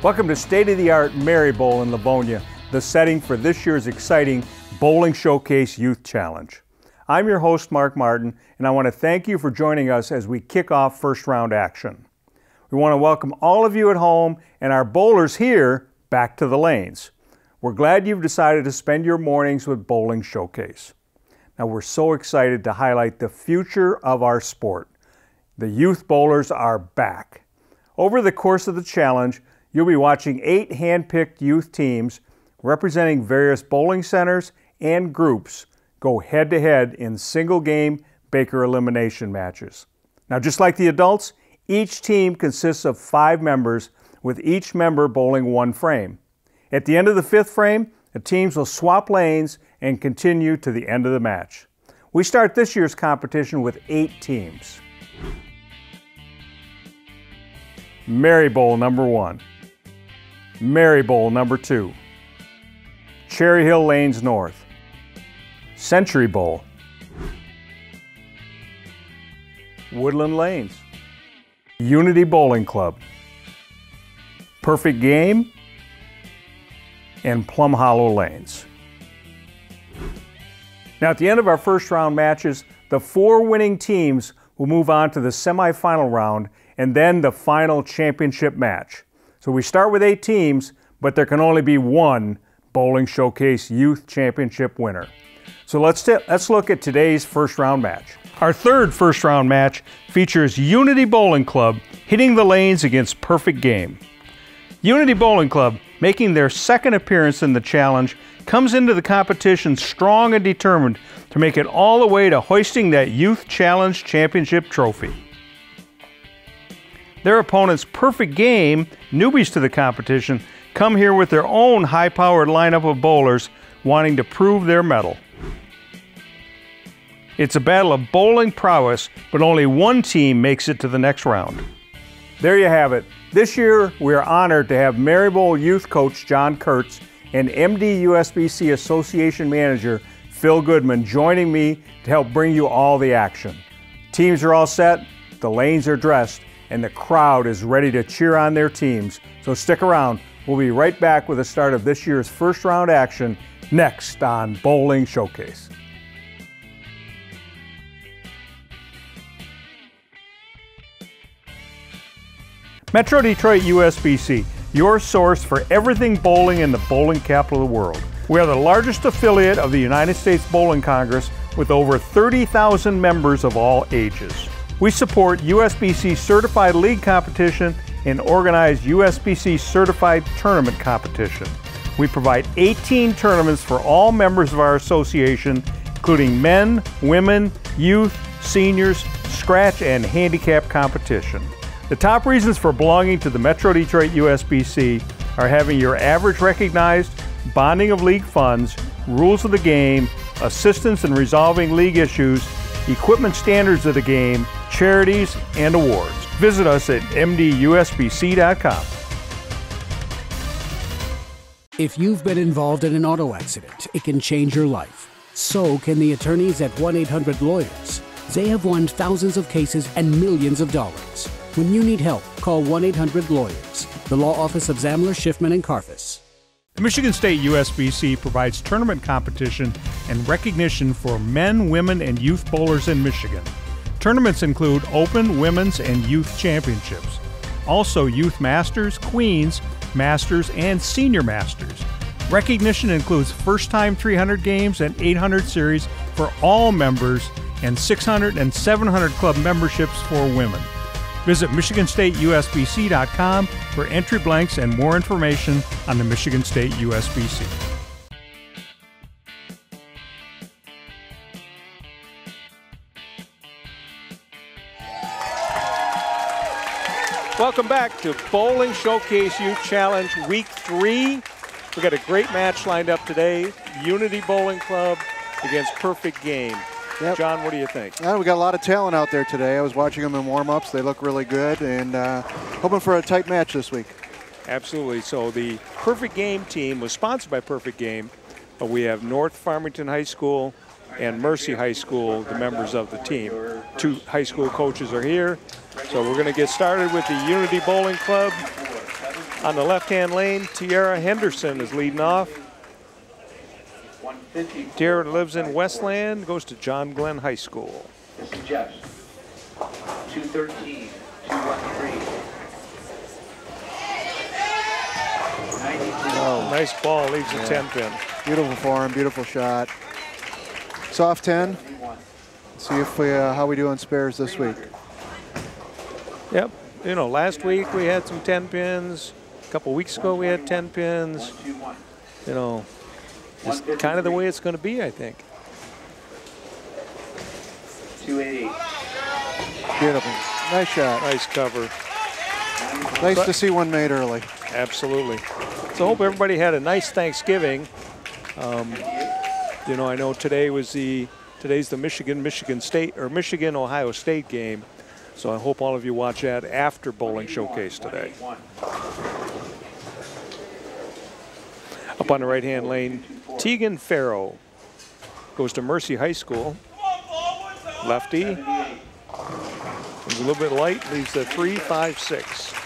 Welcome to state-of-the-art Mary Bowl in Livonia, the setting for this year's exciting Bowling Showcase Youth Challenge. I'm your host, Mark Martin, and I want to thank you for joining us as we kick off first round action. We want to welcome all of you at home and our bowlers here back to the lanes. We're glad you've decided to spend your mornings with Bowling Showcase. Now, we're so excited to highlight the future of our sport. The youth bowlers are back. Over the course of the challenge, you'll be watching 8 hand-picked youth teams representing various bowling centers and groups go head-to-head in single-game Baker elimination matches. Now, just like the adults, each team consists of 5 members, with each member bowling 1 frame. At the end of the 5th frame, the teams will swap lanes and continue to the end of the match. We start this year's competition with 8 teams. Mary Bowl number 1. Mary Bowl number 2. Cherry Hill Lanes North. Century Bowl. Woodland Lanes. Unity Bowling Club. Perfect Game. And Plum Hollow Lanes. Now, at the end of our first round matches, the 4 winning teams will move on to the semifinal round and then the final championship match. So we start with 8 teams, but there can only be 1 Bowling Showcase Youth Championship winner. So let's look at today's first round match. Our third first round match features Unity Bowling Club hitting the lanes against Perfect Game. Unity Bowling Club, making their second appearance in the challenge, comes into the competition strong and determined to make it all the way to hoisting that Youth Challenge Championship trophy. Their opponents, Perfect Game, newbies to the competition, come here with their own high-powered lineup of bowlers wanting to prove their mettle. It's a battle of bowling prowess, but only 1 team makes it to the next round. There you have it. This year, we are honored to have Mary Bowl youth coach John Kurtz and MD USBC Association Manager Phil Goodman joining me to help bring you all the action. Teams are all set, the lanes are dressed, and the crowd is ready to cheer on their teams. So stick around. We'll be right back with the start of this year's first round action next on Bowling Showcase. Metro Detroit USBC, your source for everything bowling in the bowling capital of the world. We are the largest affiliate of the United States Bowling Congress with over 30,000 members of all ages. We support USBC Certified League competition and organize USBC Certified Tournament competition. We provide 18 tournaments for all members of our association, including men, women, youth, seniors, scratch, and handicap competition. The top reasons for belonging to the Metro Detroit USBC are having your average recognized, bonding of league funds, rules of the game, assistance in resolving league issues, equipment standards of the game, charities, and awards. Visit us at mdusbc.com. If you've been involved in an auto accident, it can change your life. So can the attorneys at 1-800-LAWYERS. They have won thousands of cases and millions of dollars. When you need help, call 1-800-LAWYERS, the law office of Zamler, Schiffman, and Karfus. The Michigan State USBC provides tournament competition and recognition for men, women, and youth bowlers in Michigan. Tournaments include Open, Women's, and Youth Championships. Also Youth Masters, Queens, Masters, and Senior Masters. Recognition includes first-time 300 games and 800 series for all members and 600 and 700 club memberships for women. Visit MichiganStateUSBC.com for entry blanks and more information on the Michigan State USBC. Welcome back to Bowling Showcase Youth Challenge Week 3. We got a great match lined up today. Unity Bowling Club against Perfect Game. Yep. John, what do you think? We got a lot of talent out there today. I was watching them in warm-ups. They look really good, and hoping for a tight match this week. Absolutely. So the Perfect Game team was sponsored by Perfect Game, but we have North Farmington High School and Mercy High School, the members of the team. 2 high school coaches are here. So we're going to get started with the Unity Bowling Club. On the left-hand lane, Tiara Henderson is leading off. Tiara lives in Westland, goes to John Glenn High School. This is Jeff. 213, 213. Oh, nice ball, leaves a 10 pin. Beautiful form, beautiful shot. Soft 10. See if we how we do on spares this week. Yep. You know, last week we had some 10 pins. A couple weeks ago we had 10 pins. You know, it's kind of the way it's going to be, I think. 288. Beautiful. Nice shot. Nice cover. Nice to see one made early. Absolutely. So I hope everybody had a nice Thanksgiving. You know, I know today's the Michigan State or Michigan-Ohio State game. So I hope all of you watch that after Bowling Showcase today. Up on the right-hand lane, Tegan Farrow goes to Mercy High School. Lefty. He's a little bit light, leaves the 3.56.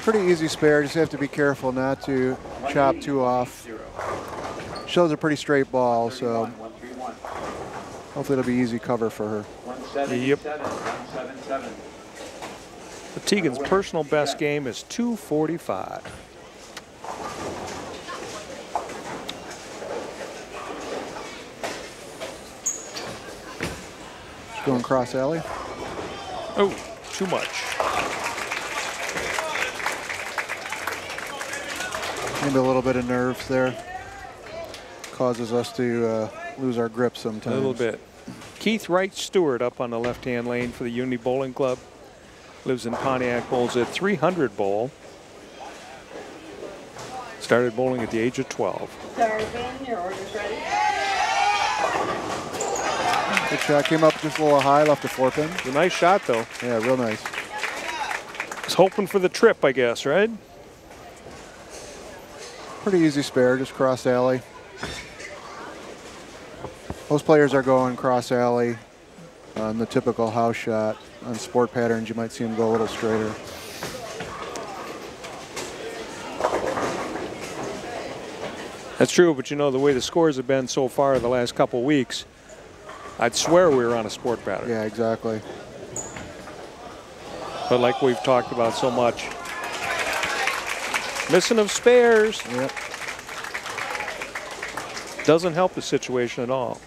Pretty easy spare, just have to be careful not to chop too off. Shows a pretty straight ball, so hopefully it'll be easy cover for her. Yep. Tegan's personal best game is 245. She's going cross alley. Oh, too much. Maybe a little bit of nerves there. Causes us to lose our grip sometimes. A little bit. Keith Wright Stewart up on the left-hand lane for the Unity Bowling Club. Lives in Pontiac, bowls at 300 bowl. Started bowling at the age of 12. Darvin, your order's ready. Good shot, came up just a little high, left a 4-pin. A nice shot, though. Yeah, real nice. Was hoping for the trip, I guess, right? Pretty easy spare, just cross alley. Most players are going cross alley on the typical house shot. On sport patterns, you might see them go a little straighter. That's true, but you know, the way the scores have been so far the last couple weeks, I'd swear we were on a sport pattern. Yeah, exactly. But like we've talked about so much, missing of spares. Yep. Doesn't help the situation at all.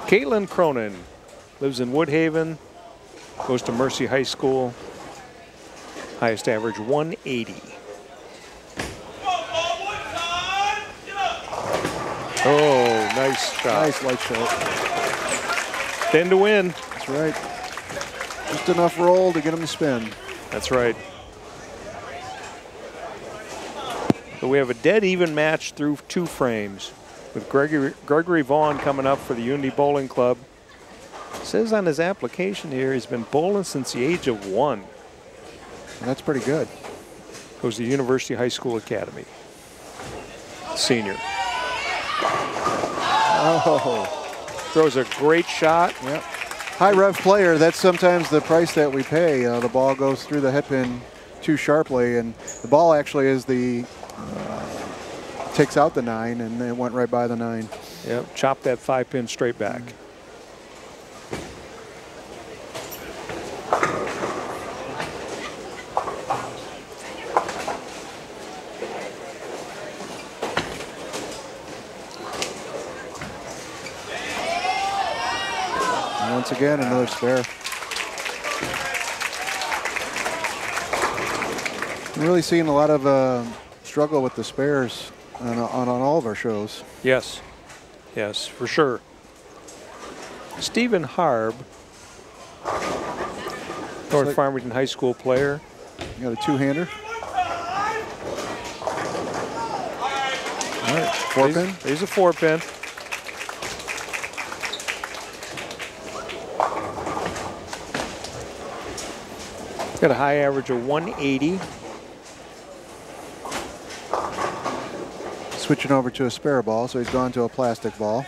Caitlin Cronin lives in Woodhaven, goes to Mercy High School. Highest average 180. Oh, nice shot. Nice light shot. 10 to win. That's right. Just enough roll to get them to spin. That's right. So we have a dead even match through 2 frames with Gregory Vaughn coming up for the Unity Bowling Club. It says on his application here he's been bowling since the age of 1. That's pretty good. Goes to the University High School Academy. Senior. Oh. Throws a great shot. Yep. High rev player, that's sometimes the price that we pay. The ball goes through the head pin too sharply, and the ball actually is the takes out the 9, and it went right by the 9. Yep, chop that 5-pin straight back. And once again, another spare. I'm really seeing a lot of struggle with the spares on all of our shows. Yes, yes, for sure. Stephen Harb, North Farmington High School player. You got a 2-hander. All right, 4-pin. There's a 4-pin. Got a high average of 180. Switching over to a spare ball, so he's gone to a plastic ball.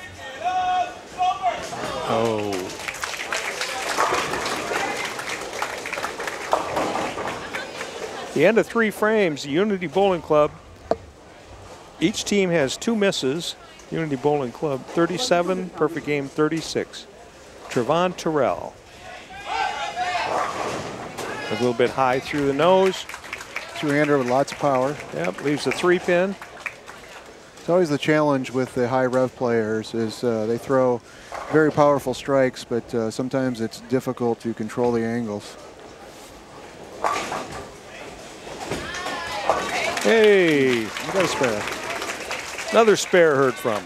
Oh. The end of 3 frames, the Unity Bowling Club. Each team has 2 misses. Unity Bowling Club 37, perfect game 36. Trevon Terrell. A little bit high through the nose. Two-hander with lots of power. Yep, leaves a 3-pin. It's always the challenge with the high rev players is they throw very powerful strikes, but sometimes it's difficult to control the angles. Hey, You got a spare. another spare heard from.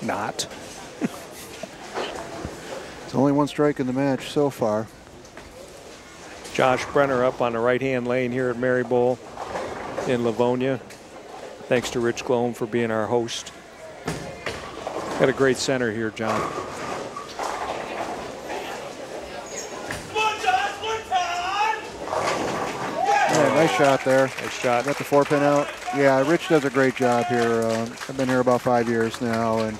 Not. It's only 1 strike in the match so far. Josh Brenner up on the right-hand lane here at Mary Bowl in Livonia. Thanks to Rich Glome for being our host. Got a great center here, John. Yeah, nice shot there. Nice shot. Got the 4-pin out. Yeah, Rich does a great job here. I've been here about 5 years now, and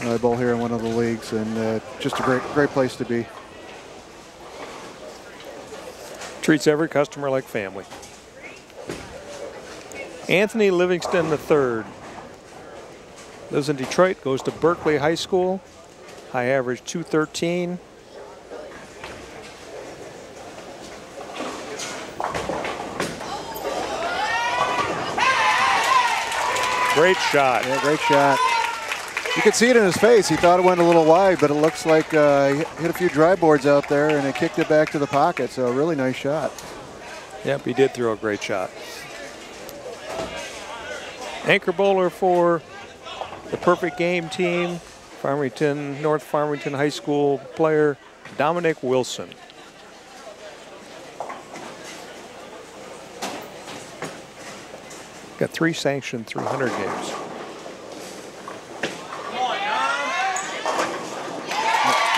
I bowl here in one of the leagues, and just a great place to be. Treats every customer like family. Anthony Livingston III. Lives in Detroit, goes to Berkeley High School. High average 213. Great shot. Yeah, great shot. You could see it in his face. He thought it went a little wide, but it looks like he hit a few dry boards out there and it kicked it back to the pocket. So a really nice shot. Yep, he did throw a great shot. Anchor bowler for the Perfect Game team, North Farmington High School player Dominic Wilson. Got 3 sanctioned 300 games.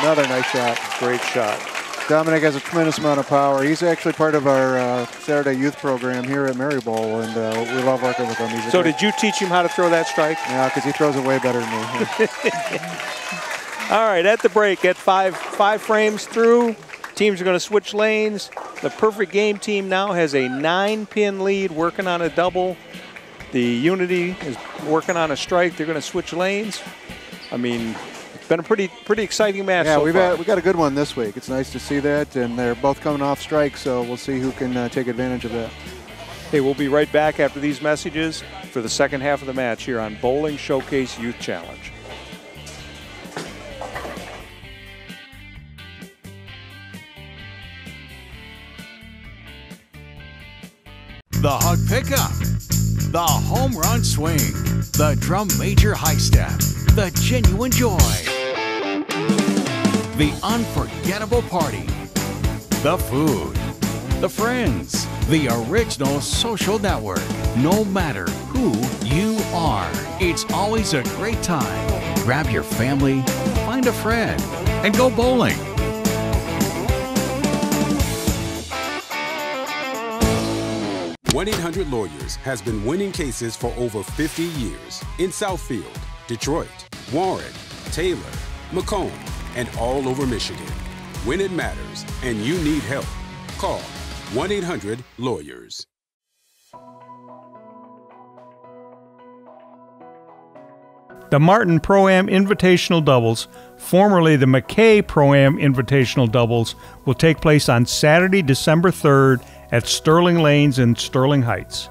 Another nice shot. Great shot. Dominic has a tremendous amount of power. He's actually part of our Saturday youth program here at Mary Bowl, and we love working with him. So did you teach him how to throw that strike? Yeah, because he throws it way better than me. All right, at the break, at five frames through, teams are going to switch lanes. The Perfect Game team now has a 9-pin lead, working on a double. The Unity is working on a strike. They're going to switch lanes. I mean, it's been a pretty exciting match. Yeah, so far. we got a good one this week. It's nice to see that, and they're both coming off strikes, so we'll see who can take advantage of that. Hey, we'll be right back after these messages for the second half of the match here on Bowling Showcase Youth Challenge. The hug pickup, the home run swing, the drum major high step, the genuine joy, the unforgettable party, the food, the friends, the original social network. No matter who you are, it's always a great time. Grab your family, find a friend, and go bowling. 1-800-Lawyers has been winning cases for over 50 years in Southfield, Detroit, Warren, Taylor, Macomb, and all over Michigan. When it matters and you need help, call 1-800-Lawyers. The Martin Pro-Am Invitational Doubles, formerly the McKay Pro-Am Invitational Doubles, will take place on Saturday, December 3rd at Sterling Lanes in Sterling Heights.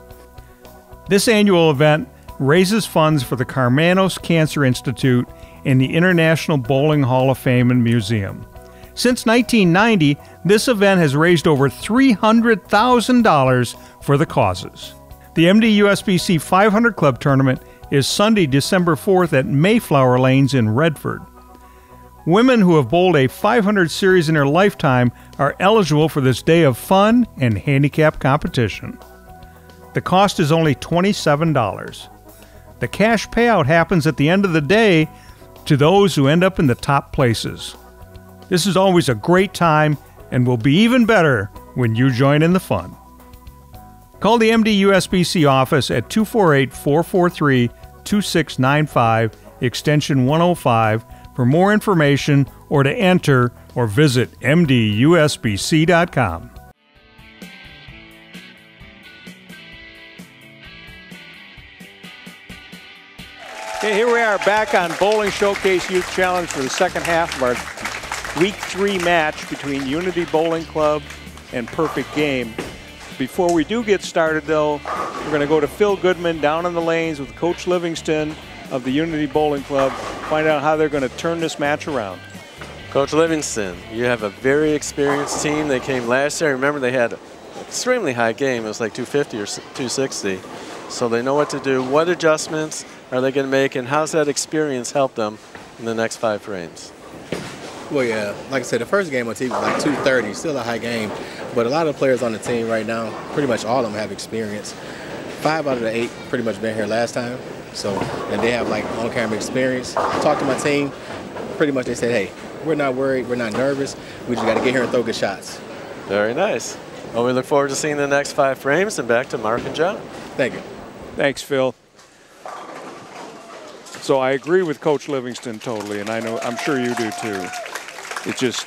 This annual event raises funds for the Karmanos Cancer Institute and the International Bowling Hall of Fame and Museum. Since 1990, this event has raised over $300,000 for the causes. The MD-USBC 500 Club Tournament is Sunday, December 4th at Mayflower Lanes in Redford. Women who have bowled a 500 series in their lifetime are eligible for this day of fun and handicap competition. The cost is only $27. The cash payout happens at the end of the day to those who end up in the top places. This is always a great time and will be even better when you join in the fun. Call the MD-USBC office at 248-443-2695, extension 105, for more information or to enter, or visit mdusbc.com. Okay, here we are back on Bowling Showcase Youth Challenge for the second half of our Week 3 match between Unity Bowling Club and Perfect Game. Before we do get started, though, we're going to go to Phil Goodman down in the lanes with Coach Livingston of the Unity Bowling Club, find out how they're going to turn this match around. Coach Livingston, you have a very experienced team. They came last year. Remember, they had an extremely high game. It was like 250 or 260. So they know what to do. What adjustments are they going to make, and how's that experience help them in the next 5 frames? Well, yeah, like I said, the first game on TV was like 230, still a high game. But a lot of the players on the team right now, pretty much all of them have experience. 5 out of the 8 pretty much been here last time. So, and they have like on-camera experience. I talked to my team, pretty much they said, hey, we're not worried, we're not nervous. We just got to get here and throw good shots. Very nice. Well, we look forward to seeing the next 5 frames, and back to Mark and John. Thank you. Thanks, Phil. So I agree with Coach Livingston totally, and I'm sure you do too. It just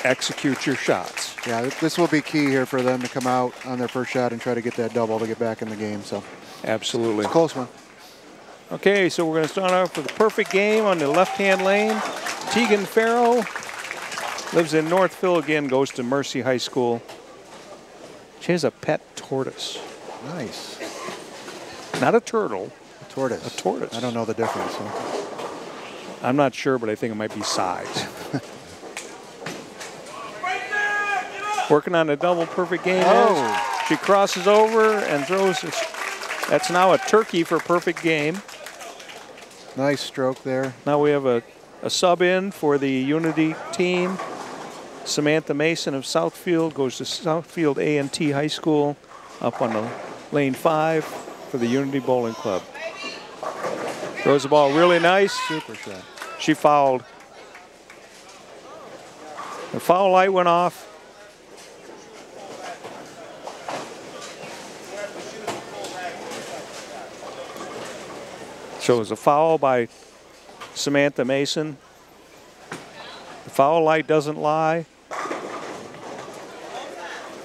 execute your shots. Yeah, this will be key here for them to come out on their first shot and try to get that double to get back in the game. So absolutely. It's a close one. Okay, so we're going to start off with a Perfect Game on the left-hand lane. Tegan Farrow lives in Northville again, goes to Mercy High School. She has a pet tortoise. Nice. Not a turtle. A tortoise. A tortoise. I don't know the difference. So. I'm not sure, but I think it might be size. Working on a double Perfect Game. Oh. She crosses over and throws. That's now a turkey for Perfect Game. Nice stroke there. Now we have a sub in for the Unity team. Samantha Mason of Southfield goes to Southfield A&T High School up on the lane 5 for the Unity Bowling Club. Throws the ball really nice. Super shot. She fouled. The foul light went off. So it was a foul by Samantha Mason. The foul light doesn't lie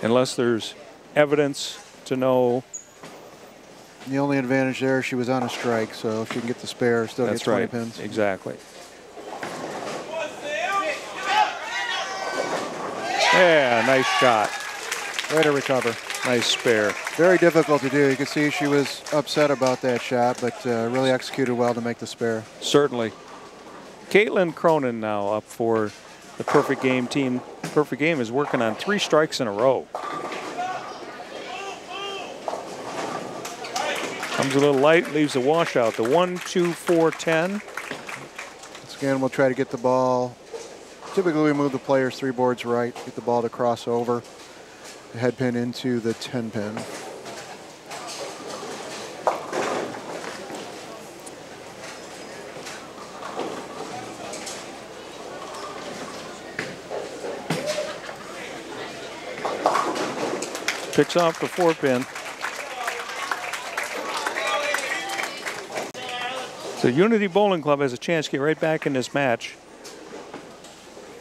unless there's evidence to know. The only advantage there, she was on a strike, so if she can get the spare, still get 20 pins. Exactly. Yeah, nice shot. Way to recover. Nice spare. Very difficult to do. You can see she was upset about that shot, but really executed well to make the spare. Certainly. Caitlin Cronin now up for the Perfect Game team. Perfect Game is working on 3 strikes in a row. Comes a little light, leaves a washout. The 1, 2, 4, 10. Once again, we'll try to get the ball. Typically, we move the players 3 boards right, get the ball to cross over. The head pin into the 10 pin. Picks off the 4 pin. So Unity Bowling Club has a chance to get right back in this match.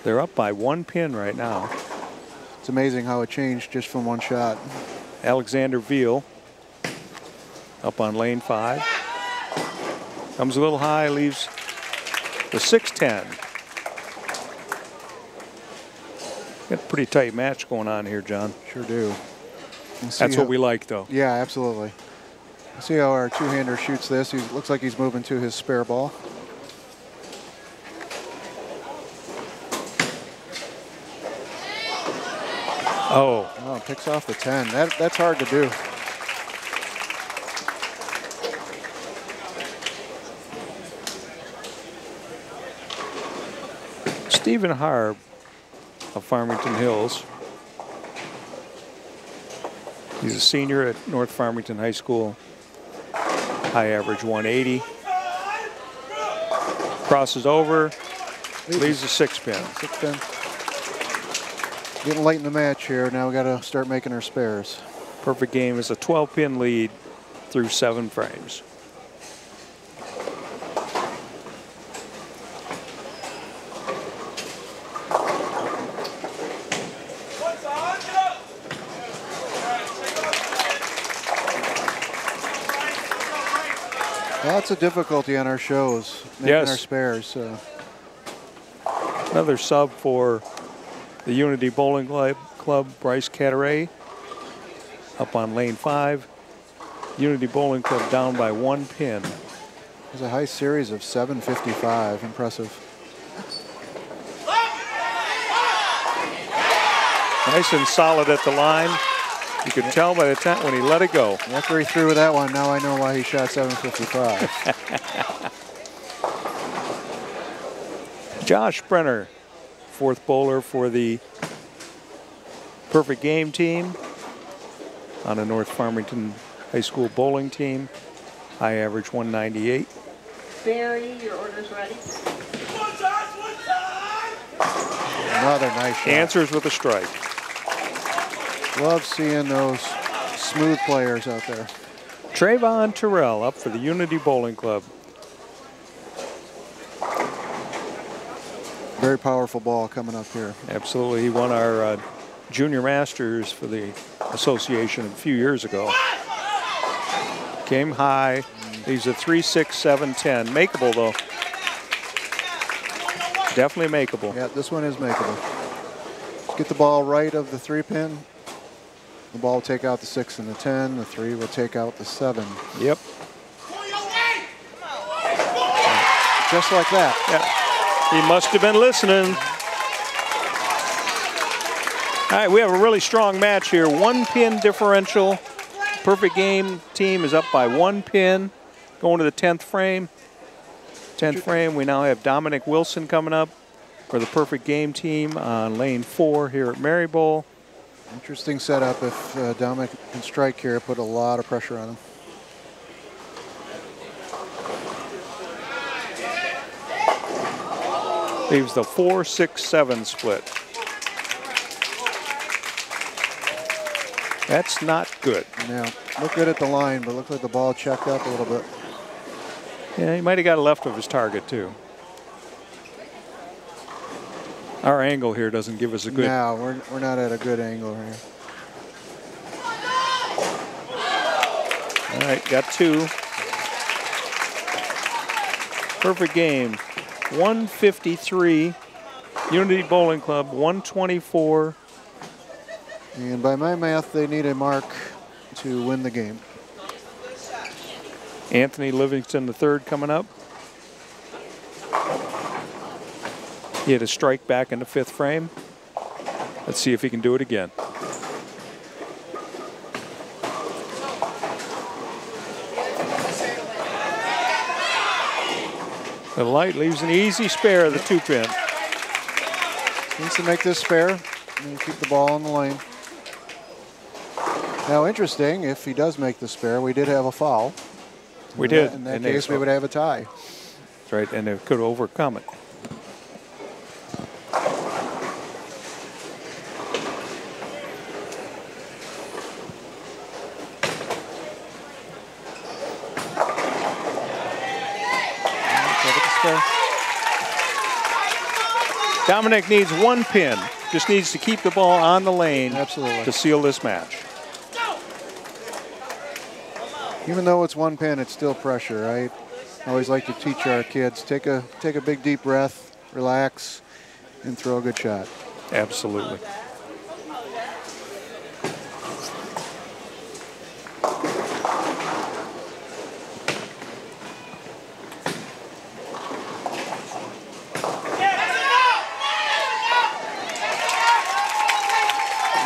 They're up by 1 pin right now. It's amazing how it changed just from 1 shot. Alexander Veal up on lane 5. Comes a little high, leaves the 6-10. Got a pretty tight match going on here, John. Sure do. That's what we like, though. Yeah, absolutely. See how our two-hander shoots this. He looks like he's moving to his spare ball. Oh, picks off the 10. That's hard to do. Stephen Harb of Farmington Hills. He's a senior at North Farmington High School. High average 180. Crosses over, leaves a 6 pin. 6 pin. Getting late in the match here. Now we got to start making our spares. Perfect Game is a 12 pin lead through 7 frames. That's a difficulty on our shows, making Yes. our spares. Another sub for the Unity Bowling Club, Bryce Cataray, up on lane 5. Unity Bowling Club down by 1 pin. There's a high series of 755. Impressive. Nice and solid at the line. You could tell by the time when he let it go. After he threw that one, now I know why he shot 755. Josh Brenner, 4th bowler for the Perfect Game team on a North Farmington High School bowling team. High average 198. Barry, your order's ready. Another nice shot. Answers with a strike. Love seeing those smooth players out there. Trayvon Terrell up for the Unity Bowling Club. Very powerful ball coming up here. Absolutely. He won our Junior Masters for the association a few years ago. Came high. He's a 3, 6, 7, 10. Makeable, though. Definitely makeable. Yeah, this one is makeable. Get the ball right of the 3 pin. The ball will take out the 6 and the 10. The 3 will take out the 7. Yep. Just like that. Yeah. He must have been listening. All right, we have a really strong match here. 1 pin differential. Perfect Game team is up by 1 pin. Going to the 10th frame. 10th frame, we now have Dominic Wilson coming up for the Perfect Game team on lane 4 here at Marybowl. Interesting setup. If Dominic can strike here, put a lot of pressure on him. Leaves the 4, 6, 7 split. That's not good. Yeah, look good at the line, but look like the ball checked up a little bit. Yeah, he might have got left of his target too. Our angle here doesn't give us a good. No, we're not at a good angle here. All right, got 2. Perfect Game. 153. Unity Bowling Club 124. And by my math, they need a mark to win the game. Anthony Livingston III coming up. He had a strike back in the 5th frame. Let's see if he can do it again. The light leaves an easy spare of the 2 pin. Needs to make this spare and keep the ball in the lane. Now, interesting, if he does make the spare, we did have a foul. We did. In that case, we would have a tie. That's right, and it could overcome it. Dominic needs 1 pin. Just needs to keep the ball on the lane. Absolutely. To seal this match. Even though it's 1 pin, it's still pressure, right? I always like to teach our kids, take a big deep breath, relax, and throw a good shot. Absolutely.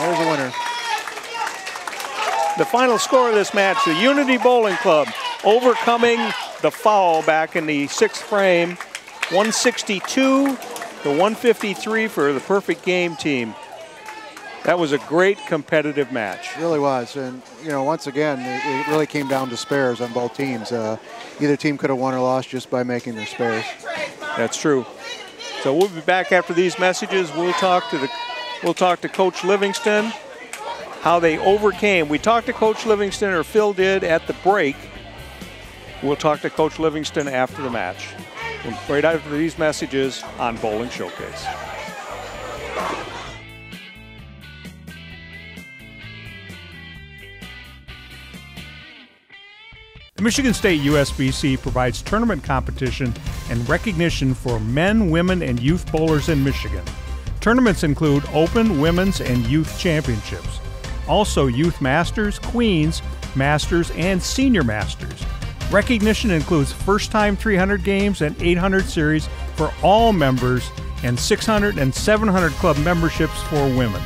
There's a winner. The final score of this match, the Unity Bowling Club overcoming the foul back in the 6th frame, 162 to 153 for the Perfect Game team. That was a great competitive match. It really was. And, you know, once again, it really came down to spares on both teams. Either team could have won or lost just by making their spares. That's true. So we'll be back after these messages. We'll talk to Coach Livingston, how they overcame. We talked to Coach Livingston, or Phil did, at the break. We'll talk to Coach Livingston after the match. Right after these messages on Bowling Showcase. The Michigan State USBC provides tournament competition and recognition for men, women, and youth bowlers in Michigan. Tournaments include Open, Women's, and Youth Championships. Also Youth Masters, Queens, Masters, and Senior Masters. Recognition includes first-time 300 games and 800 series for all members and 600 and 700 club memberships for women.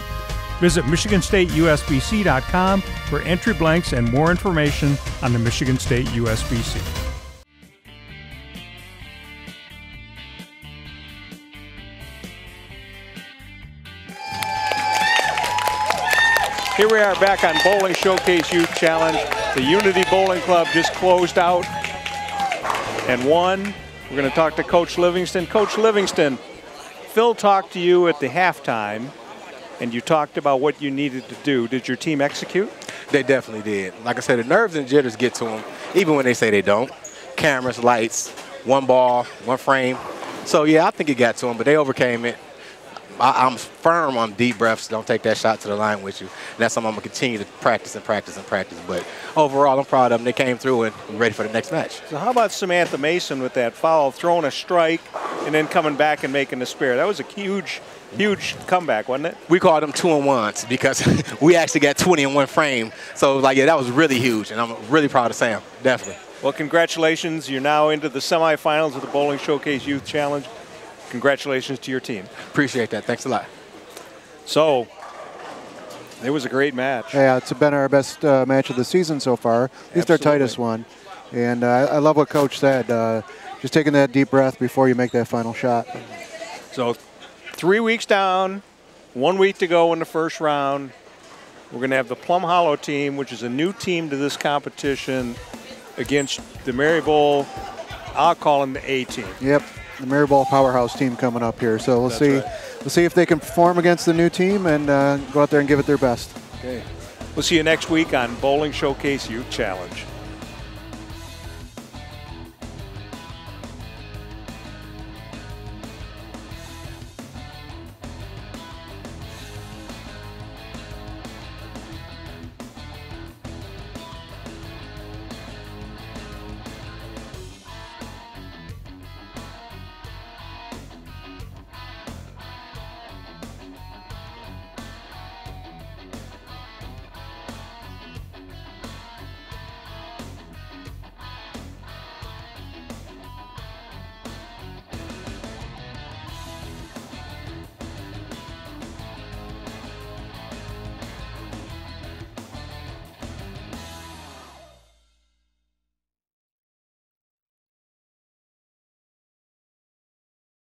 Visit MichiganStateUSBC.com for entry blanks and more information on the Michigan State USBC. Here we are back on Bowling Showcase Youth Challenge. The Unity Bowling Club just closed out and won. We're going to talk to Coach Livingston. Coach Livingston, Phil talked to you at the halftime, and you talked about what you needed to do. Did your team execute? They definitely did. Like I said, the nerves and jitters get to them, even when they say they don't. Cameras, lights, one ball, one frame. So, yeah, I think it got to them, but they overcame it. I'm firm on deep breaths. Don't take that shot to the line with you. And that's something I'm going to continue to practice and practice and practice. But overall, I'm proud of them. They came through and we're ready for the next match. So how about Samantha Mason with that foul, throwing a strike, and then coming back and making the spare? That was a huge comeback, wasn't it? We called them 2-on-1s because we actually got 20 in one frame. So, like, yeah, that was really huge, and I'm really proud of Sam, definitely. Well, congratulations. You're now into the semifinals of the Bowling Showcase Youth Challenge. Congratulations to your team. Appreciate that. Thanks a lot. So, it was a great match. Yeah, it's been our best match of the season so far. At least our tightest one. And I love what Coach said. Just taking that deep breath before you make that final shot. So 3 weeks down, 1 week to go in the first round. We're going to have the Plum Hollow team, which is a new team to this competition, against the Maryville, I'll call them the A team. Yep, the Maryville powerhouse team coming up here. So we'll see. Right. We'll see if they can perform against the new team and go out there and give it their best. Okay. We'll see you next week on Bowling Showcase Youth Challenge.